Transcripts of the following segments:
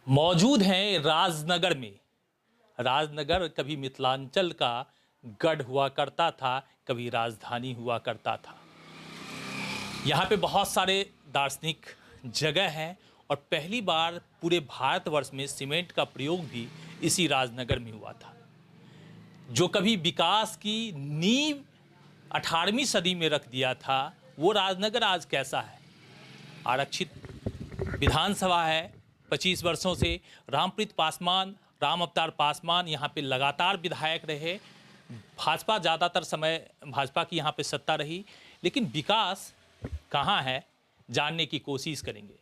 मौजूद हैं राजनगर में। राजनगर कभी मिथिलांचल का गढ़ हुआ करता था, कभी राजधानी हुआ करता था। यहाँ पे बहुत सारे दार्शनिक जगह हैं और पहली बार पूरे भारतवर्ष में सीमेंट का प्रयोग भी इसी राजनगर में हुआ था। जो कभी विकास की नींव 18वीं सदी में रख दिया था, वो राजनगर आज कैसा है? आरक्षित विधानसभा है 25 वर्षों से। रामप्रीत पासवान, राम अवतार पासवान यहाँ पे लगातार विधायक रहे। भाजपा ज़्यादातर समय भाजपा की यहाँ पे सत्ता रही, लेकिन विकास कहाँ है जानने की कोशिश करेंगे।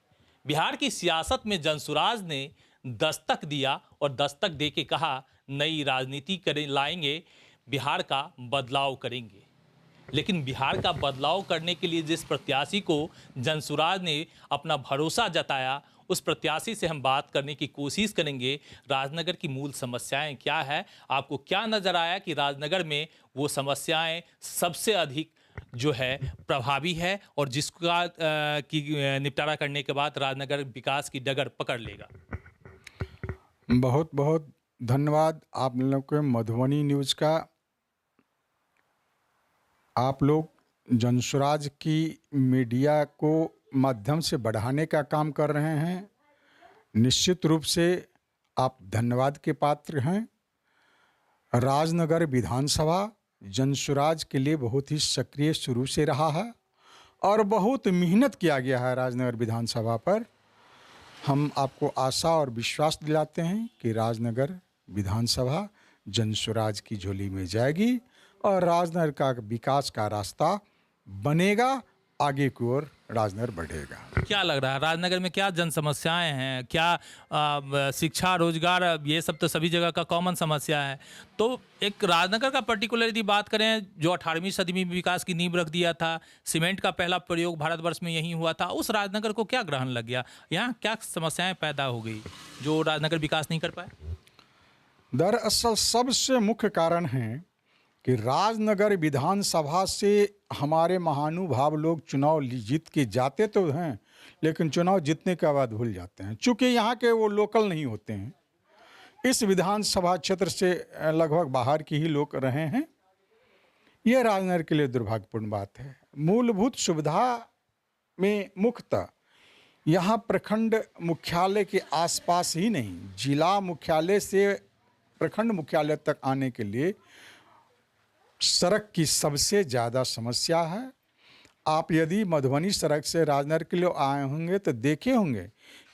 बिहार की सियासत में जनसुराज ने दस्तक दिया और दस्तक दे के कहा नई राजनीति करें, लाएंगे, बिहार का बदलाव करेंगे। लेकिन बिहार का बदलाव करने के लिए जिस प्रत्याशी को जनसुराज ने अपना भरोसा जताया, उस प्रत्याशी से हम बात करने की कोशिश करेंगे। राजनगर की मूल समस्याएं क्या है, आपको क्या नज़र आया कि राजनगर में वो समस्याएं सबसे अधिक जो है प्रभावी है और जिसका निपटारा करने के बाद राजनगर विकास की डगर पकड़ लेगा। बहुत बहुत धन्यवाद आप लोग के मधुबनी न्यूज़ का। आप लोग जनसुराज की मीडिया को माध्यम से बढ़ाने का काम कर रहे हैं। निश्चित रूप से आप धन्यवाद के पात्र हैं। राजनगर विधानसभा जनसुराज के लिए बहुत ही सक्रिय शुरू से रहा है और बहुत मेहनत किया गया है राजनगर विधानसभा पर। हम आपको आशा और विश्वास दिलाते हैं कि राजनगर विधानसभा जनसुराज की झोली में जाएगी और राजनगर का विकास का रास्ता बनेगा, आगे की ओर राजनगर बढ़ेगा। क्या लग रहा है राजनगर में क्या जन समस्याएं हैं? क्या शिक्षा, रोजगार, ये सब तो सभी जगह का कॉमन समस्या है। तो एक राजनगर का पर्टिकुलर यदि बात करें, जो 18वीं सदी में विकास की नींव रख दिया था, सीमेंट का पहला प्रयोग भारतवर्ष में यहीं हुआ था, उस राजनगर को क्या ग्रहण लग गया? यहाँ क्या समस्याएं पैदा हो गई जो राजनगर विकास नहीं कर पाए? दरअसल सबसे मुख्य कारण है कि राजनगर विधानसभा से हमारे महानुभाव लोग चुनाव जीत के जाते तो हैं, लेकिन चुनाव जीतने के बाद भूल जाते हैं। चूँकि यहाँ के वो लोकल नहीं होते हैं, इस विधानसभा क्षेत्र से लगभग बाहर के ही लोग रहे हैं। यह राजनगर के लिए दुर्भाग्यपूर्ण बात है। मूलभूत सुविधा में मुख्यतः यहाँ प्रखंड मुख्यालय के आसपास ही नहीं, जिला मुख्यालय से प्रखंड मुख्यालय तक आने के लिए सड़क की सबसे ज़्यादा समस्या है। आप यदि मधुबनी सड़क से राजनगर के लिए आए होंगे तो देखे होंगे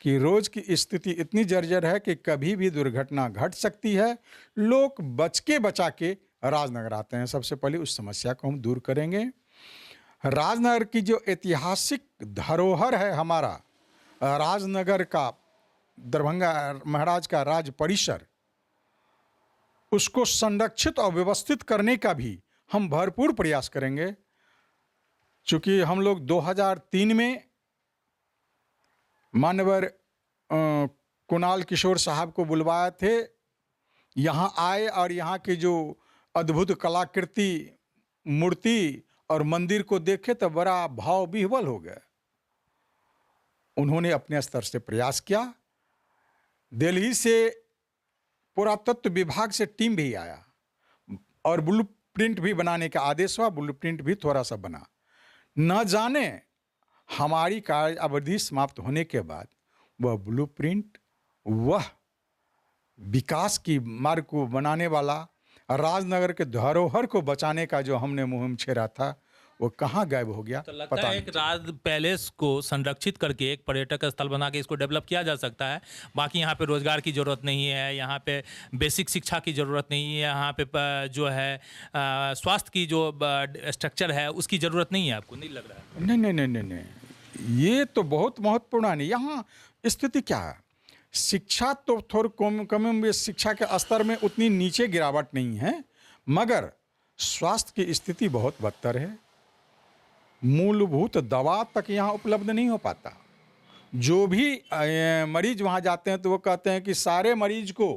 कि रोज़ की स्थिति इतनी जर्जर है कि कभी भी दुर्घटना घट सकती है। लोग बचा के राजनगर आते हैं। सबसे पहले उस समस्या को हम दूर करेंगे। राजनगर की जो ऐतिहासिक धरोहर है हमारा राजनगर का, दरभंगा महाराज का राज परिसर, उसको संरक्षित और व्यवस्थित करने का भी हम भरपूर प्रयास करेंगे। चूँकि हम लोग 2003 में मानवर कुणाल किशोर साहब को बुलवाए थे, यहाँ आए और यहाँ की जो अद्भुत कलाकृति, मूर्ति और मंदिर को देखे तो बड़ा भाव विह्वल हो गया। उन्होंने अपने स्तर से प्रयास किया। दिल्ली से पुरातत्व विभाग से टीम भी आया और ब्लूप्रिंट भी बनाने का आदेश हुआ। ब्लूप्रिंट भी थोड़ा सा बना। न जाने हमारी कार्य अवधि समाप्त होने के बाद वह ब्लूप्रिंट, वह विकास की मार्ग को बनाने वाला, राजनगर के धरोहर को बचाने का जो हमने मुहिम छेड़ा था, वो कहाँ गायब हो गया? तो लगता है एक राज पैलेस को संरक्षित करके एक पर्यटक स्थल बना के इसको डेवलप किया जा सकता है। बाकी यहाँ पे रोजगार की ज़रूरत नहीं है, यहाँ पे बेसिक शिक्षा की ज़रूरत नहीं है, यहाँ पे जो है स्वास्थ्य की जो स्ट्रक्चर है उसकी ज़रूरत नहीं है। आपको नहीं लग रहा है? नहीं, ये तो बहुत महत्वपूर्ण है। यहाँ स्थिति क्या है? शिक्षा तो थोड़ी कम शिक्षा के स्तर में उतनी नीचे गिरावट नहीं है, मगर स्वास्थ्य की स्थिति बहुत बदतर है। मूलभूत दवा तक यहाँ उपलब्ध नहीं हो पाता। जो भी मरीज वहाँ जाते हैं तो वो कहते हैं कि सारे मरीज को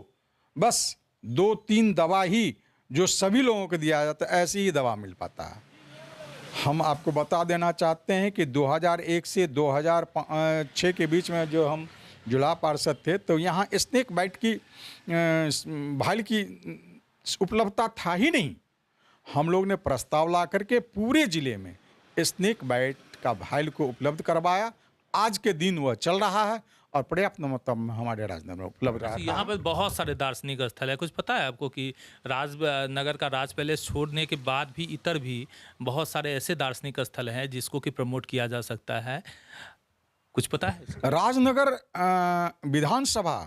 बस 2-3 दवा ही जो सभी लोगों को दिया जाता है, ऐसी ही दवा मिल पाता है। हम आपको बता देना चाहते हैं कि 2001 से 2006 के बीच में जो हम जिला पार्षद थे, तो यहाँ स्नेक बाइट की भाल की उपलब्धता था ही नहीं। हम लोग ने प्रस्ताव ला करके पूरे ज़िले में स्नेक बाइट का भाइल को उपलब्ध करवाया। आज के दिन वह चल रहा है और पर्याप्त मात्रा में हमारे राजनगर में उपलब्ध रहा है। यहाँ पे बहुत सारे दार्शनिक स्थल है। कुछ पता है आपको कि राजनगर का राज पैलेस छोड़ने के बाद भी इतर भी बहुत सारे ऐसे दार्शनिक स्थल हैं जिसको कि प्रमोट किया जा सकता है? कुछ पता है? राजनगर विधानसभा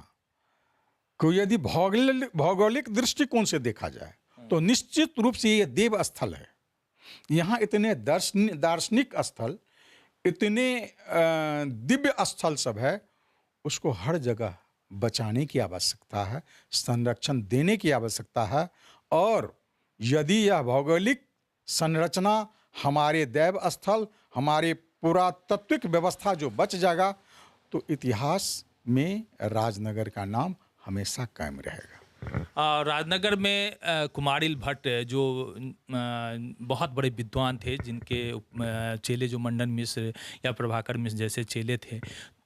को यदि भौगोलिक दृष्टिकोण से देखा जाए तो निश्चित रूप से ये देव स्थल है। यहाँ इतने दार्शनिक स्थल, इतने दिव्य स्थल सब है, उसको हर जगह बचाने की आवश्यकता है, संरक्षण देने की आवश्यकता है। और यदि यह भौगोलिक संरचना, हमारे देव स्थल, हमारे पुरातात्विक व्यवस्था जो बच जाएगा तो इतिहास में राजनगर का नाम हमेशा कायम रहेगा। राजनगर में कुमारिल भट्ट जो बहुत बड़े विद्वान थे, जिनके चेले जो मंडन मिश्र या प्रभाकर मिश्र जैसे चेले थे,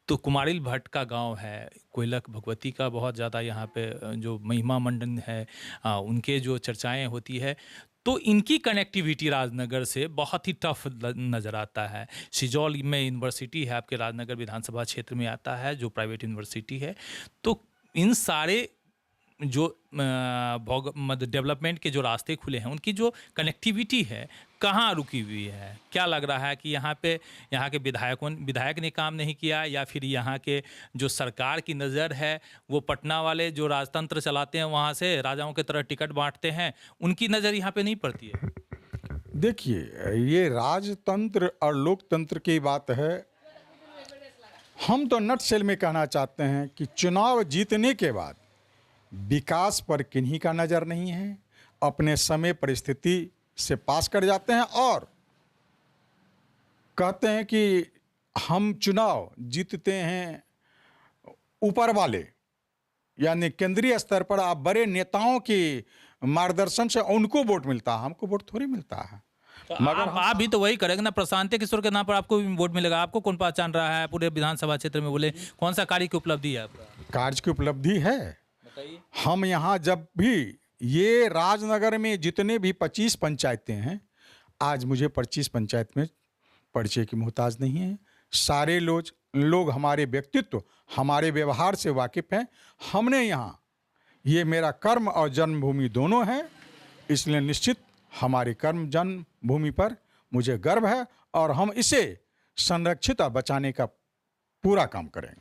तो कुमारिल भट्ट का गांव है, कोयलक भगवती का बहुत ज़्यादा यहाँ पे जो महिमा मंडन है उनके जो चर्चाएं होती है, तो इनकी कनेक्टिविटी राजनगर से बहुत ही टफ नज़र आता है। सिजौल में यूनिवर्सिटी है, आपके राजनगर विधानसभा क्षेत्र में आता है, जो प्राइवेट यूनिवर्सिटी है। तो इन सारे जो डेवलपमेंट के जो रास्ते खुले हैं, उनकी जो कनेक्टिविटी है कहाँ रुकी हुई है? क्या लग रहा है कि यहाँ के विधायक ने काम नहीं किया, या फिर यहाँ के जो सरकार की नज़र है वो पटना वाले जो राजतंत्र चलाते हैं वहाँ से राजाओं की तरह टिकट बांटते हैं, उनकी नज़र यहाँ पे नहीं पड़ती है? देखिए, ये राजतंत्र और लोकतंत्र की बात है। हम तो नटशेल में कहना चाहते हैं कि चुनाव जीतने के बाद विकास पर किन्हीं का नज़र नहीं है, अपने समय परिस्थिति से पास कर जाते हैं और कहते हैं कि हम चुनाव जीतते हैं ऊपर वाले, यानी केंद्रीय स्तर पर आप बड़े नेताओं के मार्गदर्शन से उनको वोट मिलता है, हमको वोट थोड़ी मिलता है। तो मगर आप भी तो वही करेंगे ना, प्रशांत किशोर के नाम पर आपको भी वोट मिलेगा। आपको कौन पहचान रहा है पूरे विधानसभा क्षेत्र में? बोले कौन सा कार्य की उपलब्धि है आपका? कार्य की उपलब्धि है। बताइए। हम यहाँ जब भी ये राजनगर में जितने भी 25 पंचायतें हैं, आज मुझे 25 पंचायत में परिचय की मोहताज नहीं है। सारे लोग हमारे व्यक्तित्व, हमारे व्यवहार से वाकिफ़ हैं। हमने यहाँ, ये मेरा कर्म और जन्मभूमि दोनों है, इसलिए निश्चित हमारे कर्म जन्मभूमि पर मुझे गर्व है और हम इसे संरक्षित और बचाने का पूरा काम करेंगे।